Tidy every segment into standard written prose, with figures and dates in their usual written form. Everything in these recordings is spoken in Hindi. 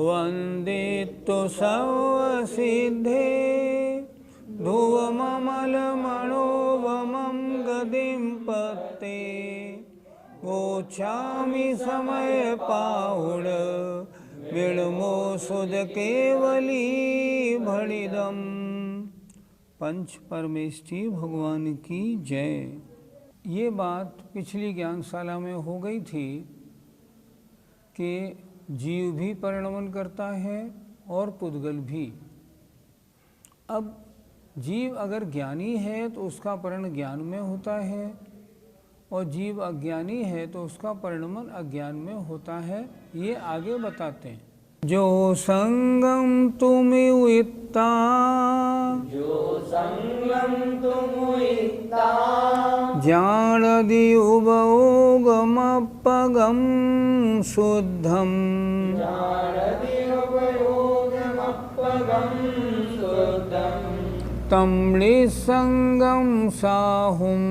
वन्दितो सर्वसिद्धे ध्रुवममलमणोवमं गदिं पते गोच्छामि समय पाहुड विड़मो सुध केवली भणिदम। पंच परमेष्ठी भगवान की जय। ये बात पिछली ज्ञानशाला में हो गई थी कि जीव भी परिणमन करता है और पुद्गल भी। अब जीव अगर ज्ञानी है तो उसका परिणमन ज्ञान में होता है, और जीव अज्ञानी है तो उसका परिणमन अज्ञान में होता है। ये आगे बताते हैं। जो संगम तुम इत्ता, जो संगम तुम इत्ता, जानदि उभयोगमपगम शुद्धम, जानदि उभयोगमपगम शुद्धम, तम निसंगम साहुम,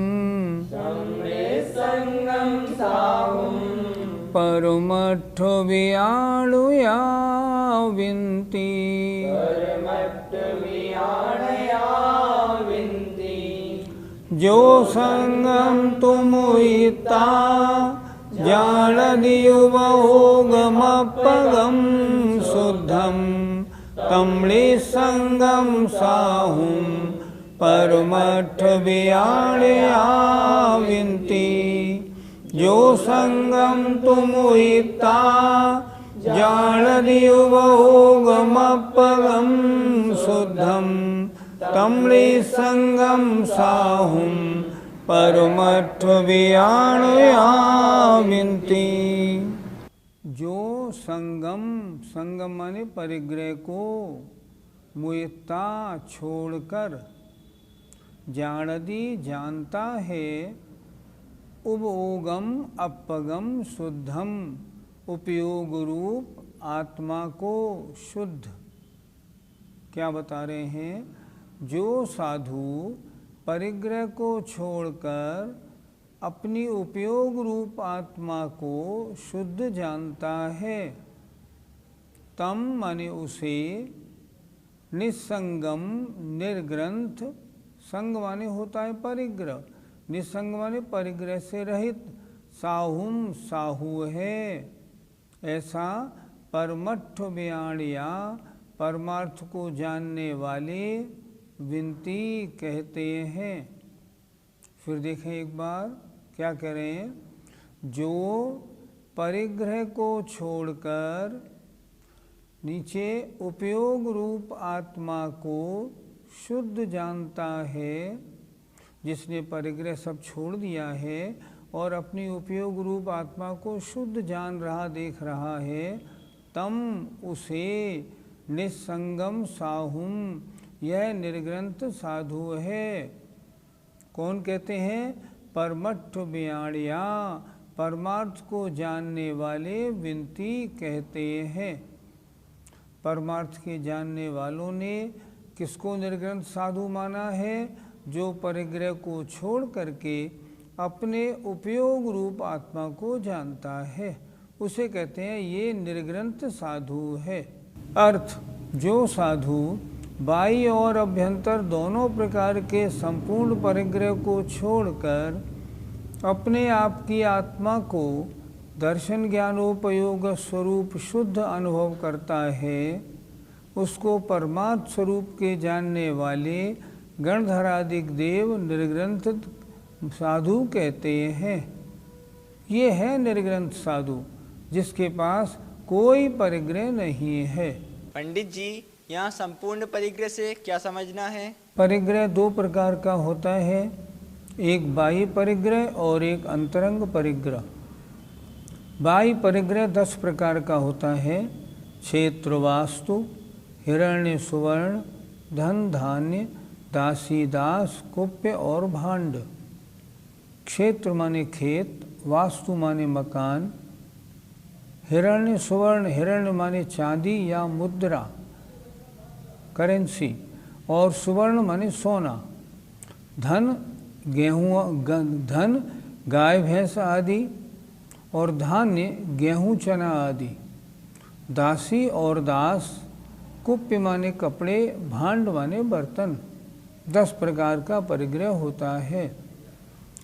संगम साहुम, परमठ वियाणुया विनती, परमट्ठ वियाणया विनती। जो संगम तुम इत्ता, जानदि उभयोगमपगम शुद्धम, तम निसंगम साहुम, परमठ वियाणया विनती। जो संगम तुम इत्ता, जानदि उभयोगमपगम शुद्धम, तम निसंगम साहुम, परमठ वियाणया विनती। जो संगम, संगम माने परिग्रह को, मुयता छोड़कर, जानदि जानता है, उपयोगम अपगम शुद्धम उपयोग रूप आत्मा को शुद्ध। क्या बता रहे हैं? जो साधु परिग्रह को छोड़कर अपनी उपयोग रूप आत्मा को शुद्ध जानता है, तम माने उसे, निसंगम निर्ग्रंथ, संग माने होता है परिग्रह, निसंग माने परिग्रह से रहित, साहुम साहु है, ऐसा परमट्ठ वियाणया परमार्थ को जानने वाले विनती कहते हैं। फिर देखें एक बार क्या कह रहे हैं। जो परिग्रह को छोड़कर नीचे उपयोग रूप आत्मा को शुद्ध जानता है, जिसने परिग्रह सब छोड़ दिया है और अपनी उपयोग रूप आत्मा को शुद्ध जान रहा, देख रहा है, तम उसे निसंगम साहुम, यह निर्ग्रंथ साधु है। कौन कहते हैं? परमट्ठ वियाणया, परमार्थ को जानने वाले विनती कहते हैं। परमार्थ के जानने वालों ने किसको निर्ग्रंथ साधु माना है? जो परिग्रह को छोड़ करके अपने उपयोग रूप आत्मा को जानता है, उसे कहते हैं ये निर्ग्रंथ साधु है। अर्थ, जो साधु बाह्य और अभ्यंतर दोनों प्रकार के संपूर्ण परिग्रह को छोड़कर अपने आप की आत्मा को दर्शन ज्ञानोपयोग स्वरूप शुद्ध अनुभव करता है, उसको परमार्थ स्वरूप के जानने वाले गणधरादिक देव निर्ग्रंथ साधु कहते हैं। ये है निर्ग्रंथ साधु, जिसके पास कोई परिग्रह नहीं है। पंडित जी, यहाँ संपूर्ण परिग्रह से क्या समझना है? परिग्रह दो प्रकार का होता है, एक बाह्य परिग्रह और एक अंतरंग परिग्रह। बाह्य परिग्रह 10 प्रकार का होता है। क्षेत्र वास्तु, हिरण्य सुवर्ण, धन धान्य, दासी दास, कुप्य और भांड। क्षेत्र माने खेत, वास्तु माने मकान, हिरण्य सुवर्ण, हिरण्य माने चांदी या मुद्रा करेंसी, और सुवर्ण माने सोना। धन गेहूँ, धन गाय भैंस आदि, और धान्य गेहूँ चना आदि। दासी और दास, कुप्य माने कपड़े, भांड माने बर्तन, 10 प्रकार का परिग्रह होता है।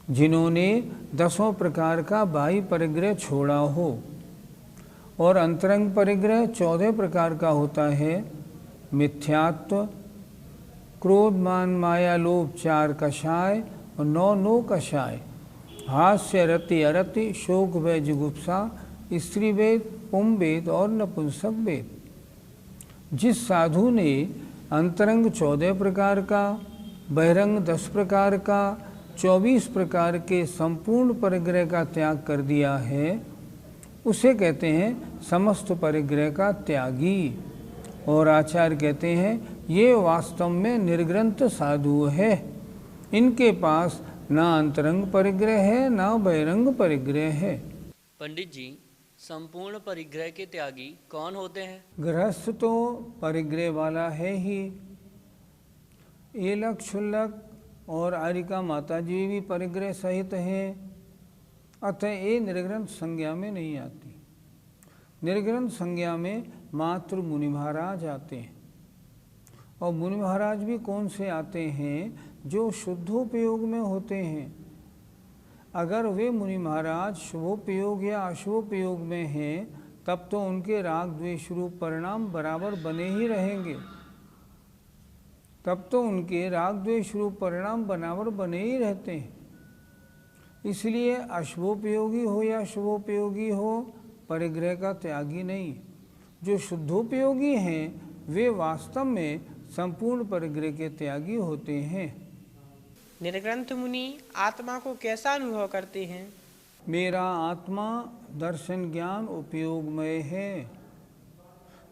जिन्होंने 10 प्रकार का बाह्य परिग्रह छोड़ा हो, और अंतरंग परिग्रह 14 प्रकार का होता है। मिथ्यात्व, क्रोध, मान, माया, लोभ 4 कषाय और 9 कषाय, हास्य, रति, अरति, शोक, भय, जुगुप्सा, स्त्री वेद, पुम वेद और नपुंसक वेद। जिस साधु ने अंतरंग 14 प्रकार का, बहिरंग 10 प्रकार का, 24 प्रकार के संपूर्ण परिग्रह का त्याग कर दिया है, उसे कहते हैं समस्त परिग्रह का त्यागी। और आचार्य कहते हैं ये वास्तव में निर्ग्रंथ साधु है। इनके पास ना अंतरंग परिग्रह है, ना बहिरंग परिग्रह है। पंडित जी, संपूर्ण परिग्रह के त्यागी कौन होते हैं? गृहस्थ तो परिग्रह वाला है ही। एलक, क्षुल्लक और आरिका माता जी भी परिग्रह सहित हैं, अतः ये निर्ग्रंथ संज्ञा में नहीं आती। निर्ग्रंथ संज्ञा में मात्र मुनि महाराज आते हैं। और मुनि महाराज भी कौन से आते हैं? जो शुद्धोपयोग में होते हैं। अगर वे मुनि महाराज शुभोपयोग या अशुभोपयोग में हैं, तब तो उनके राग द्वेष रूप परिणाम बराबर बने ही रहेंगे। तब तो उनके राग द्वेष रूप परिणाम बराबर बने ही रहते हैं। इसलिए अशुभोपयोगी हो या शुभोपयोगी हो, परिग्रह का त्यागी नहीं। जो शुद्धोपयोगी हैं वे वास्तव में संपूर्ण परिग्रह के त्यागी होते हैं। निर्ग्रंथ मुनि आत्मा को कैसा अनुभव करते हैं? मेरा आत्मा दर्शन ज्ञान उपयोगमय है।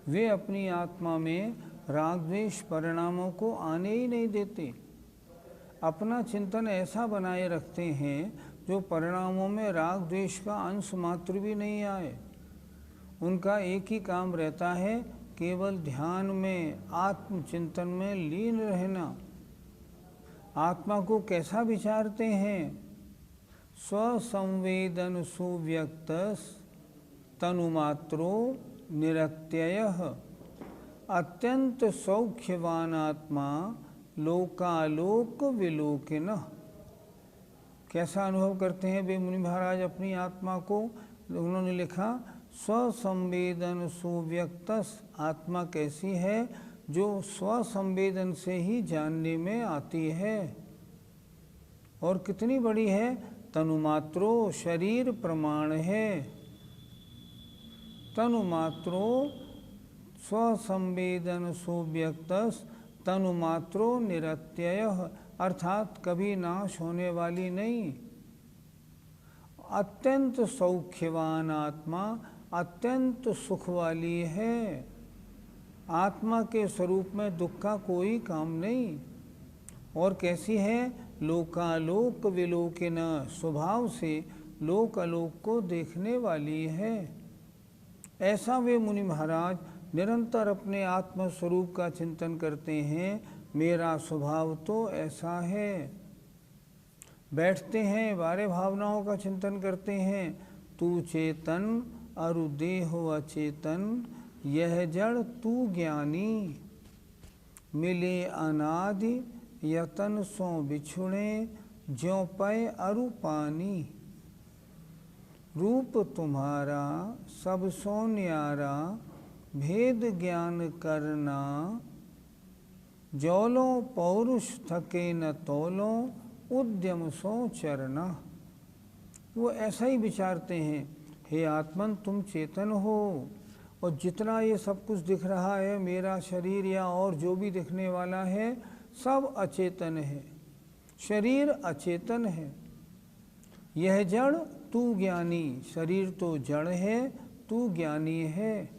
वे अपनी आत्मा में राग द्वेष परिणामों को आने ही नहीं देते। अपना चिंतन ऐसा बनाए रखते हैं जो परिणामों में राग द्वेष का अंश मात्र भी नहीं आए। उनका एक ही काम रहता है, केवल ध्यान में, आत्मचिंतन में लीन रहना। आत्मा को कैसा विचारते हैं? स्वसंवेदन सुव्यक्त तनुमात्रो निरत्ययः अत्यंत सौख्यवान आत्मा लोकालोक विलोकिनः। कैसा अनुभव करते हैं वे मुनि महाराज अपनी आत्मा को? उन्होंने लिखा स्वसंवेदन सुव्यक्तस। आत्मा कैसी है? जो स्वसंवेदन से ही जानने में आती है। और कितनी बड़ी है? तनुमात्रो, शरीर प्रमाण है। तनुमात्रो स्वसंवेदन सुव्यक्तस तनुमात्रो निरत्ययः, अर्थात कभी नाश होने वाली नहीं। अत्यंत सौख्यवान आत्मा अत्यंत सुख वाली है। आत्मा के स्वरूप में दुख का कोई काम नहीं। और कैसी है? लोकालोक विलोकिन, स्वभाव से लोक आलोक को देखने वाली है। ऐसा वे मुनि महाराज निरंतर अपने आत्म स्वरूप का चिंतन करते हैं। मेरा स्वभाव तो ऐसा है। बैठते हैं, बारे भावनाओं का चिंतन करते हैं। तू चेतन अरु देहो अचेतन, यह जड़ तू ज्ञानी। मिले अनादि यतन सो बिछुड़े, ज्यों पय अरु पानी। रूप तुम्हारा सब सो न्यारा, भेद ज्ञान करना। जौलो पौरुष थके न तौलो, उद्यम सो चरना। वो ऐसा ही विचारते हैं, हे आत्मन तुम चेतन हो, और जितना ये सब कुछ दिख रहा है, मेरा शरीर या और जो भी दिखने वाला है, सब अचेतन है। शरीर अचेतन है। यह जड़ तू ज्ञानी। शरीर तो जड़ है, तू ज्ञानी है।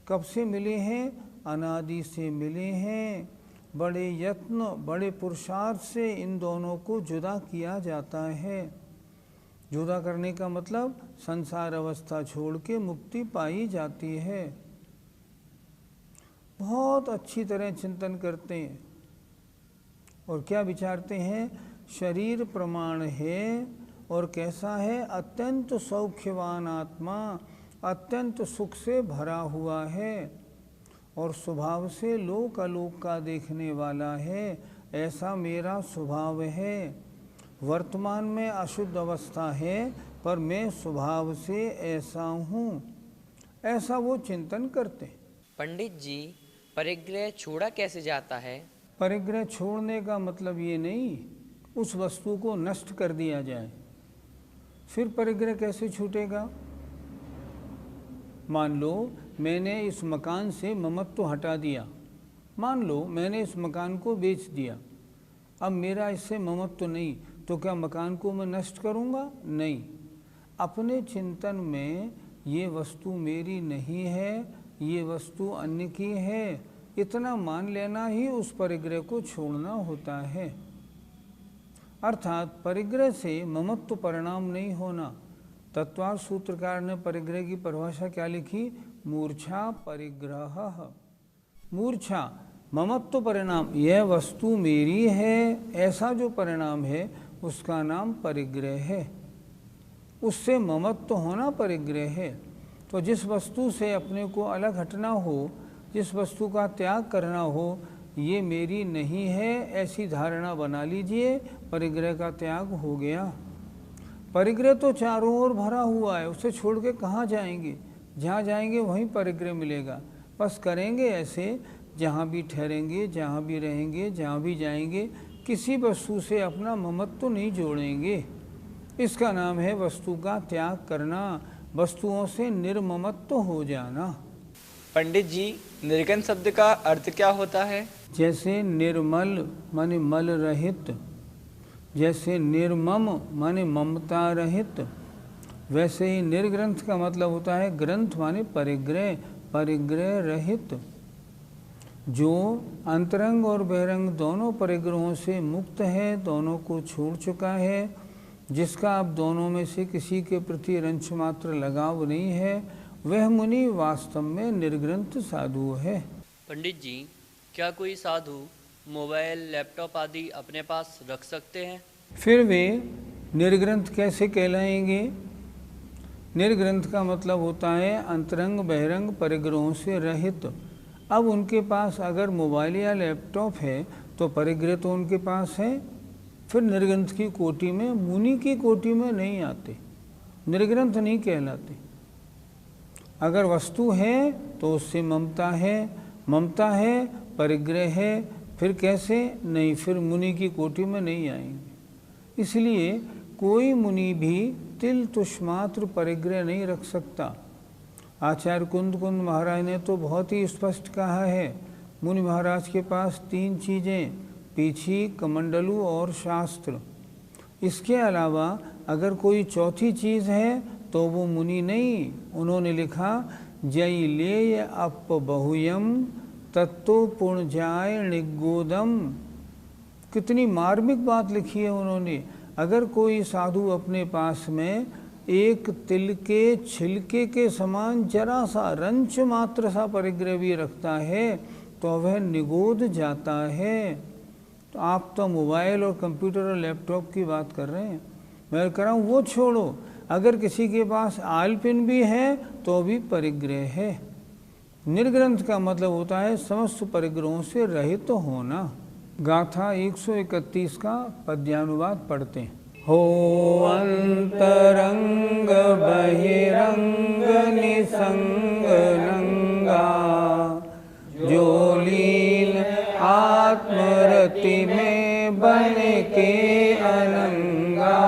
कब से मिले हैं? अनादि से मिले हैं। बड़े यत्न, बड़े पुरुषार्थ से इन दोनों को जुदा किया जाता है। जुदा करने का मतलब संसार अवस्था छोड़ के मुक्ति पाई जाती है। बहुत अच्छी तरह चिंतन करते हैं। और क्या विचारते हैं? शरीर प्रमाण है। और कैसा है? अत्यंत सौख्यवान आत्मा। अत्यंत सुख से भरा हुआ है और स्वभाव से लोक अलोक का देखने वाला है, ऐसा मेरा स्वभाव है। वर्तमान में अशुद्ध अवस्था है पर मैं स्वभाव से ऐसा हूँ, ऐसा वो चिंतन करते हैं। पंडित जी, परिग्रह छोड़ा कैसे जाता है? परिग्रह छोड़ने का मतलब ये नहीं उस वस्तु को नष्ट कर दिया जाए, फिर परिग्रह कैसे छूटेगा। मान लो मैंने इस मकान से ममत्व हटा दिया, मान लो मैंने इस मकान को बेच दिया, अब मेरा इससे ममत्व नहीं, तो क्या मकान को मैं नष्ट करूँगा? नहीं। अपने चिंतन में ये वस्तु मेरी नहीं है, ये वस्तु अन्य की है, इतना मान लेना ही उस परिग्रह को छोड़ना होता है। अर्थात परिग्रह से ममत्व परिणाम नहीं होना। तत्वार्थ सूत्रकार ने परिग्रह की परिभाषा क्या लिखी? मूर्छा परिग्रह। मूर्छा ममत्व परिणाम, यह वस्तु मेरी है, ऐसा जो परिणाम है उसका नाम परिग्रह है। उससे ममत्व होना परिग्रह है। तो जिस वस्तु से अपने को अलग हटना हो, जिस वस्तु का त्याग करना हो, ये मेरी नहीं है ऐसी धारणा बना लीजिए, परिग्रह का त्याग हो गया। परिग्रह तो चारों ओर भरा हुआ है, उसे छोड़ के कहाँ जाएंगे? जहाँ जाएंगे वहीं परिग्रह मिलेगा। बस करेंगे ऐसे, जहाँ भी ठहरेंगे, जहाँ भी रहेंगे, जहाँ भी जाएंगे, किसी वस्तु से अपना ममत्व नहीं जोड़ेंगे। इसका नाम है वस्तु का त्याग करना, वस्तुओं से निर्ममत्व हो जाना। पंडित जी, निर्गुण शब्द का अर्थ क्या होता है? जैसे निर्मल माने मल रहित, जैसे निर्मम माने ममता रहित, वैसे ही निर्ग्रंथ का मतलब होता है ग्रंथ माने परिग्रह, परिग्रह रहित। जो अंतरंग और बहिरंग दोनों परिग्रहों से मुक्त है, दोनों को छोड़ चुका है, जिसका अब दोनों में से किसी के प्रति रंच मात्र लगाव नहीं है, वह मुनि वास्तव में निर्ग्रंथ साधु है। पंडित जी, क्या कोई साधु मोबाइल, लैपटॉप आदि अपने पास रख सकते हैं? फिर वे निर्ग्रंथ कैसे कहलाएंगे? निर्ग्रंथ का मतलब होता है अंतरंग बहिरंग परिग्रहों से रहित। अब उनके पास अगर मोबाइल या लैपटॉप है तो परिग्रह तो उनके पास है, फिर निर्ग्रंथ की कोटि में, मुनि की कोटि में नहीं आते, निर्ग्रंथ नहीं कहलाते। अगर वस्तु है तो उससे ममता है, ममता है परिग्रह है, फिर कैसे? नहीं, फिर मुनि की कोटि में नहीं आएंगे। इसलिए कोई मुनि भी तिल तुष्मात्र परिग्रह नहीं रख सकता। आचार्य कुंद महाराज ने तो बहुत ही स्पष्ट कहा है, मुनि महाराज के पास 3 चीज़ें, पीछी, कमंडलू और शास्त्र। इसके अलावा अगर कोई चौथी चीज़ है तो वो मुनि नहीं। उन्होंने लिखा, जय ले अप बहुयम तत्तो पुण्जाय निगोदम। कितनी मार्मिक बात लिखी है उन्होंने। अगर कोई साधु अपने पास में एक तिल के छिलके के समान जरा सा रंच मात्र सा परिग्रह भी रखता है तो वह निगोद जाता है। तो आप तो मोबाइल और कंप्यूटर और लैपटॉप की बात कर रहे हैं, मैं कह रहा हूँ वो छोड़ो, अगर किसी के पास आलपिन भी है तो भी परिग्रह है। निर्ग्रंथ का मतलब होता है समस्त परिग्रहों से रहित तो होना। गाथा 131 का पद्यानुवाद पढ़ते हैं। हो अंतरंग बहिरंग निसंग नंगा, जो लीन आत्मरति में बन के अनंगा,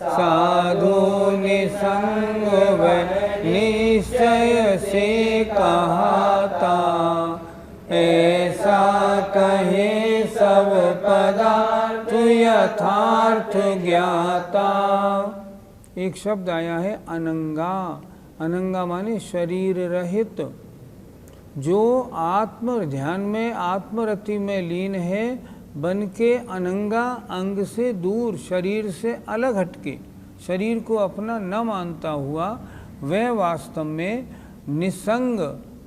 साधु निसंग व निश्चय से कहाता, ऐसा कहे सब पदार्थ यथार्थ ज्ञाता। एक शब्द आया है अनंगा। अनंगा माने शरीर रहित। जो आत्म ध्यान में आत्मरति में लीन है, बन के अनंगा, अंग से दूर, शरीर से अलग हटके, शरीर को अपना न मानता हुआ, वह वास्तव में निसंग,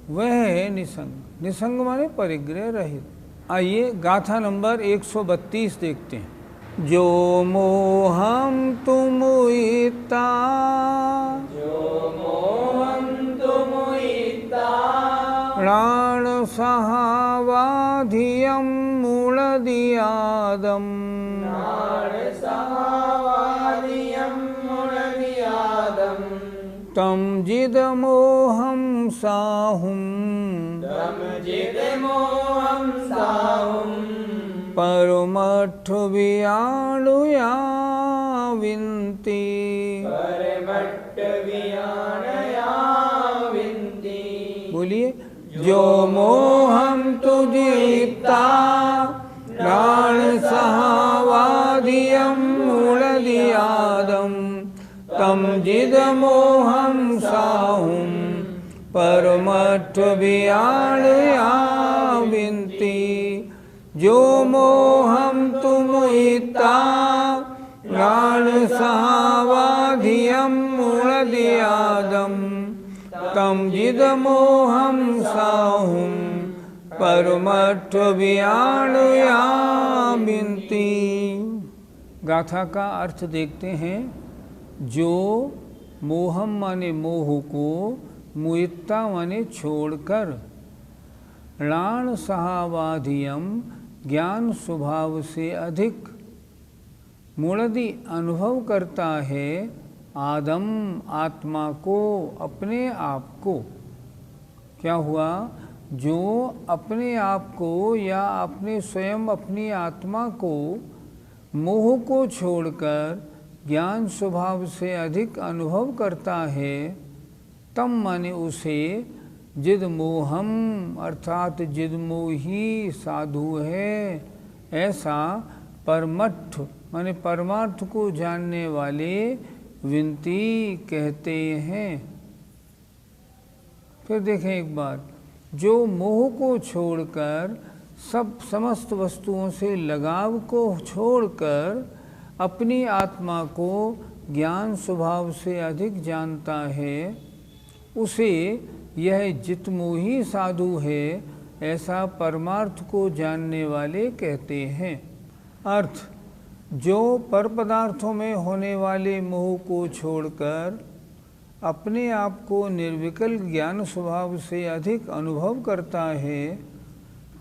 वह है निसंग। निसंग माने परिग्रह रहित। आइए गाथा नंबर 132 देखते हैं। जो मोहम तुम इता, जो मोह णाण सहावाधियं मूलदियादम् तं जिदमोहं साहुं परमठ वियाणुया विन्ति बोलिए। जो मोहम तुजिता प्राण सहावादियं मूलदियादम् तम जिद मोहम साहुं परमठ वियाणया विन्ति। जो मोहम तुम हिता प्राण सहावाधियं मूलदियादम् तम जिद मोहम साहुं परमठ वियाणया विन्ति। गाथा का अर्थ देखते हैं। जो मोहम माने मोह को, मुइत्ता माने छोड़कर, णाण सहावाधियम ज्ञान स्वभाव से अधिक, मूलधि अनुभव करता है, आदम आत्मा को, अपने आप को। क्या हुआ? जो अपने आप को या अपने स्वयं अपनी आत्मा को मोह को छोड़कर ज्ञान स्वभाव से अधिक अनुभव करता है, तम माने उसे जिद मोहम अर्थात जिद मोही साधु है, ऐसा परमठ माने परमार्थ को जानने वाले विनती कहते हैं। फिर देखें एक बार, जो मोह को छोड़कर समस्त वस्तुओं से लगाव को छोड़कर अपनी आत्मा को ज्ञान स्वभाव से अधिक जानता है, उसे यह जितमोही साधु है, ऐसा परमार्थ को जानने वाले कहते हैं। अर्थ, जो पर पदार्थों में होने वाले मोह को छोड़कर अपने आप को निर्विकल ज्ञान स्वभाव से अधिक अनुभव करता है,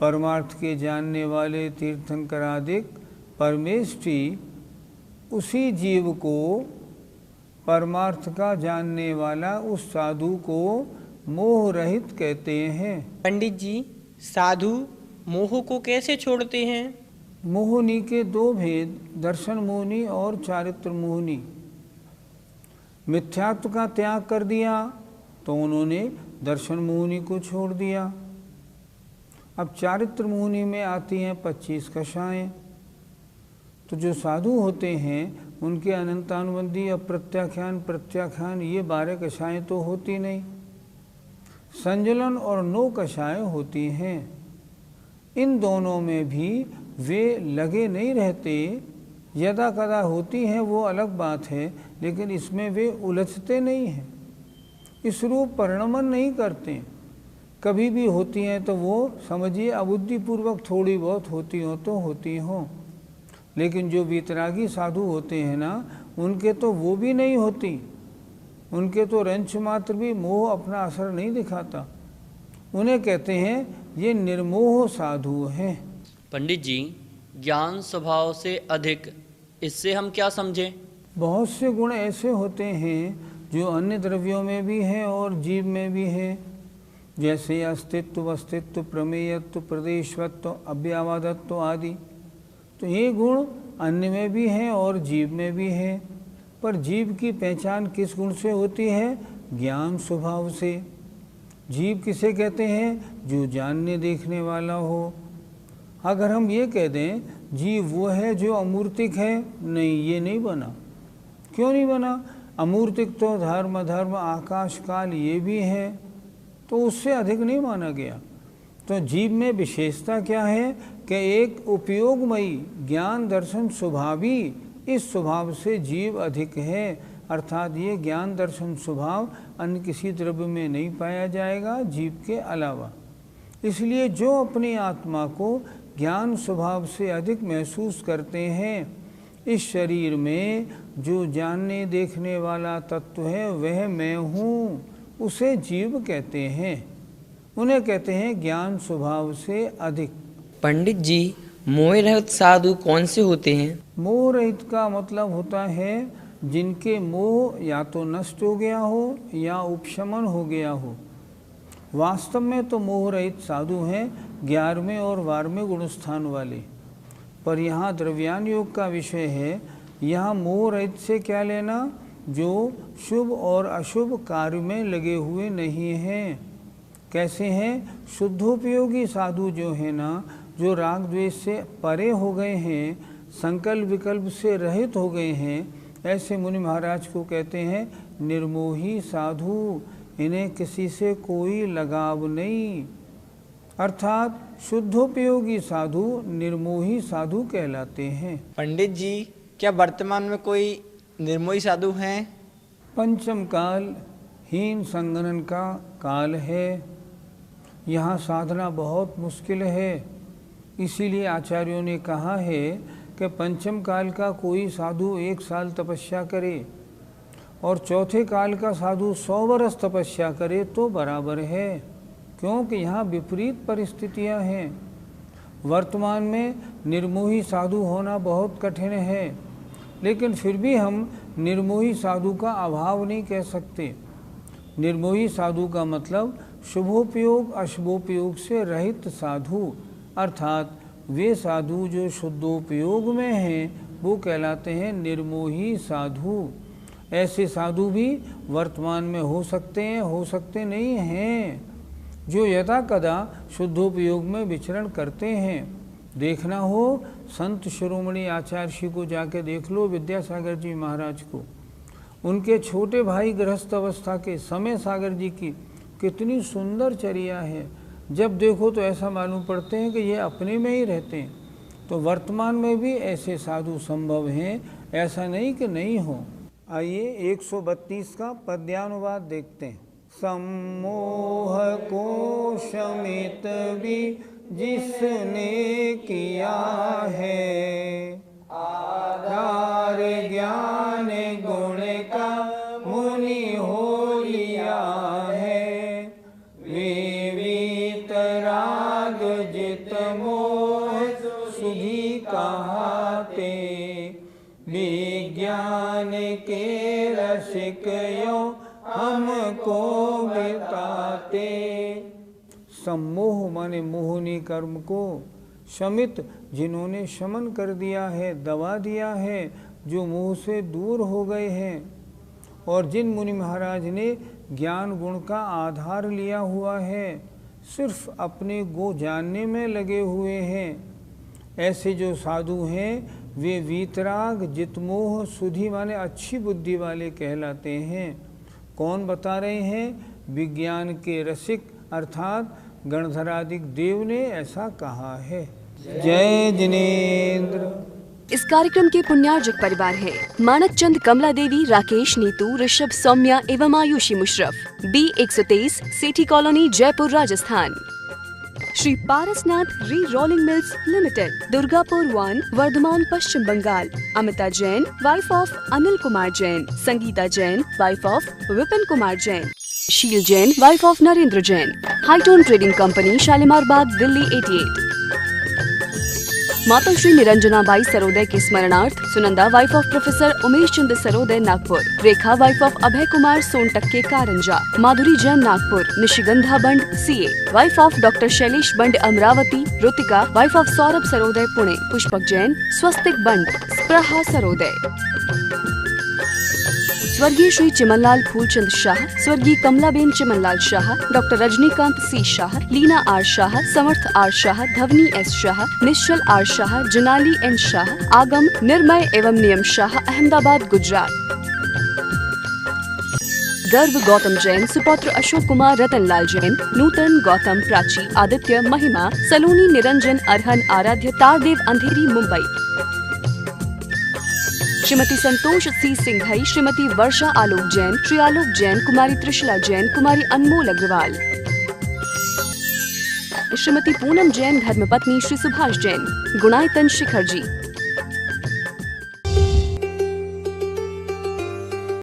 परमार्थ के जानने वाले तीर्थंकरादिक परमेष्ठी उसी जीव को, परमार्थ का जानने वाला उस साधु को मोह रहित कहते हैं। पंडित जी, साधु मोह को कैसे छोड़ते हैं? मोहनी के दो भेद, दर्शन मोहनी और चारित्र मोहनी। मिथ्यात्व का त्याग कर दिया तो उन्होंने दर्शन मोहनी को छोड़ दिया। अब चारित्र मोहनी में आती हैं 25 कषाएं। तो जो साधु होते हैं उनके अनंतानुबंधी अप्रत्याख्यान प्रत्याख्यान ये 12 कषाएं तो होती नहीं, संजलन और 9 कषाएं होती हैं। इन दोनों में भी वे लगे नहीं रहते, यदा कदा होती हैं वो अलग बात है, लेकिन इसमें वे उलझते नहीं हैं, इस रूप परिणमन नहीं करते। कभी भी होती हैं तो वो समझिए अबुद्धिपूर्वक थोड़ी बहुत होती हो तो होती हों, लेकिन जो वीतरागी साधु होते हैं ना, उनके तो वो भी नहीं होती, उनके तो रंच मात्र भी मोह अपना असर नहीं दिखाता। उन्हें कहते हैं ये निर्मोह साधु हैं। पंडित जी, ज्ञान स्वभाव से अधिक, इससे हम क्या समझें? बहुत से गुण ऐसे होते हैं जो अन्य द्रव्यों में भी हैं और जीव में भी हैं, जैसे अस्तित्व, वस्तित्व, प्रमेयत्व, प्रदेशवत्व, अव्यावादत्व आदि। तो ये गुण अन्य में भी हैं और जीव में भी हैं। पर जीव की पहचान किस गुण से होती है? ज्ञान स्वभाव से। जीव किसे कहते हैं? जो जानने देखने वाला हो। अगर हम ये कह दें जीव वो है जो अमूर्तिक है, नहीं, ये नहीं बना। क्यों नहीं बना? अमूर्तिक तो धर्म, धर्म, आकाश, काल ये भी है, तो उससे अधिक नहीं माना गया। तो जीव में विशेषता क्या है कि एक उपयोगमयी ज्ञान दर्शन स्वभावी, इस स्वभाव से जीव अधिक है, अर्थात ये ज्ञान दर्शन स्वभाव अन्य किसी द्रव्य में नहीं पाया जाएगा जीव के अलावा। इसलिए जो अपनी आत्मा को ज्ञान स्वभाव से अधिक महसूस करते हैं, इस शरीर में जो जानने देखने वाला तत्व है वह मैं हूँ, उसे जीव कहते हैं। उन्हें कहते हैं ज्ञान स्वभाव से अधिक। पंडित जी, मोह रहित साधु कौन से होते हैं? मोह रहित का मतलब होता है जिनके मोह या तो नष्ट हो गया हो या उपशमन हो गया हो। वास्तव में तो मोह रहित साधु हैं 11वें और 12वें गुणस्थान वाले, पर यहाँ द्रव्यान योग का विषय है। यहाँ मोह रहित से क्या लेना? जो शुभ और अशुभ कार्य में लगे हुए नहीं हैं। कैसे हैं? शुद्धोपयोगी साधु जो है ना, जो राग द्वेष से परे हो गए हैं, संकल्प विकल्प से रहित हो गए हैं, ऐसे मुनि महाराज को कहते हैं निर्मोही साधु। इन्हें किसी से कोई लगाव नहीं, अर्थात शुद्धोपयोगी साधु निर्मोही साधु कहलाते हैं। पंडित जी, क्या वर्तमान में कोई निर्मोही साधु हैं? पंचम काल हीन संगणन का काल है। यहाँ साधना बहुत मुश्किल है। इसीलिए आचार्यों ने कहा है कि पंचम काल का कोई साधु 1 साल तपस्या करे और चौथे काल का साधु 100 वर्ष तपस्या करे तो बराबर है, क्योंकि यहाँ विपरीत परिस्थितियाँ हैं। वर्तमान में निर्मोही साधु होना बहुत कठिन है, लेकिन फिर भी हम निर्मोही साधु का अभाव नहीं कह सकते। निर्मोही साधु का मतलब शुभोपयोग अशुभोपयोग से रहित साधु, अर्थात वे साधु जो शुद्धोपयोग में हैं वो कहलाते हैं निर्मोही साधु। ऐसे साधु भी वर्तमान में हो सकते हैं, हो सकते नहीं हैं, जो यदा कदा शुद्धोपयोग में विचरण करते हैं। देखना हो संत शिरोमणि आचार्य श्री को जाके देख लो, विद्यासागर जी महाराज को। उनके छोटे भाई गृहस्थ अवस्था के समय सागर जी की कितनी सुंदर चर्या है। जब देखो तो ऐसा मालूम पड़ते हैं कि ये अपने में ही रहते हैं। तो वर्तमान में भी ऐसे साधु संभव हैं, ऐसा नहीं कि नहीं हो। आइए 132 का पद्यानुवाद देखते हैं। सम्मोह को शमित भी जिसने किया है, आधार ज्ञान गुण का मुनि हो लिया है। विवित राग जित मोह सुधी कहाते, विज्ञान के रसिक यो हमको बिताते। सम्मोह माने मोहनी कर्म को, शमित जिन्होंने शमन कर दिया है, दबा दिया है, जो मोह से दूर हो गए हैं, और जिन मुनि महाराज ने ज्ञान गुण का आधार लिया हुआ है, सिर्फ अपने को जानने में लगे हुए हैं, ऐसे जो साधु हैं वे वीतराग जितमोह सुधी माने अच्छी बुद्धि वाले कहलाते हैं। कौन बता रहे हैं? विज्ञान के रसिक अर्थात गणधरादिक देव ने ऐसा कहा है। जय जिनेन्द्र। इस कार्यक्रम के पुण्यार्जक परिवार है मानक चंद, कमला देवी, राकेश, नीतू, ऋषभ, सौम्या एवं Ayushi Musharraf, B123, Sethi colony, Jaipur, Rajasthan. Shri Parasnath re rolling mills limited, Durgapur 1, Vardhaman, Paschim Bangal. Amita Jain, wife of Anil Kumar Jain. Sangeeta Jain, wife of Vipin Kumar Jain. Sheel Jain, wife of Narendra Jain. Hitone trading company, Shalimar Bagh, Delhi 88। माता श्री निरंजना बाई सरोदय के स्मरणार्थ Sunanda, wife of professor Umesh Chandra Sarodaya, Nagpur. Rekha, wife of Abhay Kumar Sontakke, Karanja. Madhuri Jain, Nagpur. Nishigandha Band, CA, wife of doctor Shailesh Band, Amravati. Rutika, wife of Saurabh Saroday, Pune. Pushpak Jain, Swastik Band, Spraha Saroday. स्वर्गीय श्री चिमनलाल फूलचंद शाह, स्वर्गीय Kamlaben Chimanlal Shah, doctor Rajnikant C Shah, Leena R Shah, Samarth R Shah, Dhwani S Shah, Nishchal R Shah, Junali N Shah, Aagam, Nirmay एवं नियम शाह, अहमदाबाद, गुजरात। गर्भ गौतम जैन, सुपौत्र अशोक कुमार, रतनलाल जैन, नूतन, गौतम, प्राची, आदित्य, महिमा, सलोनी, निरंजन, अरहन, आराध्य, तारदेव, अंधेरी, मुंबई। श्रीमती संतोष C सिंघई, श्रीमती वर्षा आलोक जैन, श्री आलोक जैन, कुमारी त्रिशला जैन, कुमारी अनमोल अग्रवाल। श्रीमती पूनम जैन, धर्मपत्नी श्री सुभाष जैन। गुणायतन शिखर जी।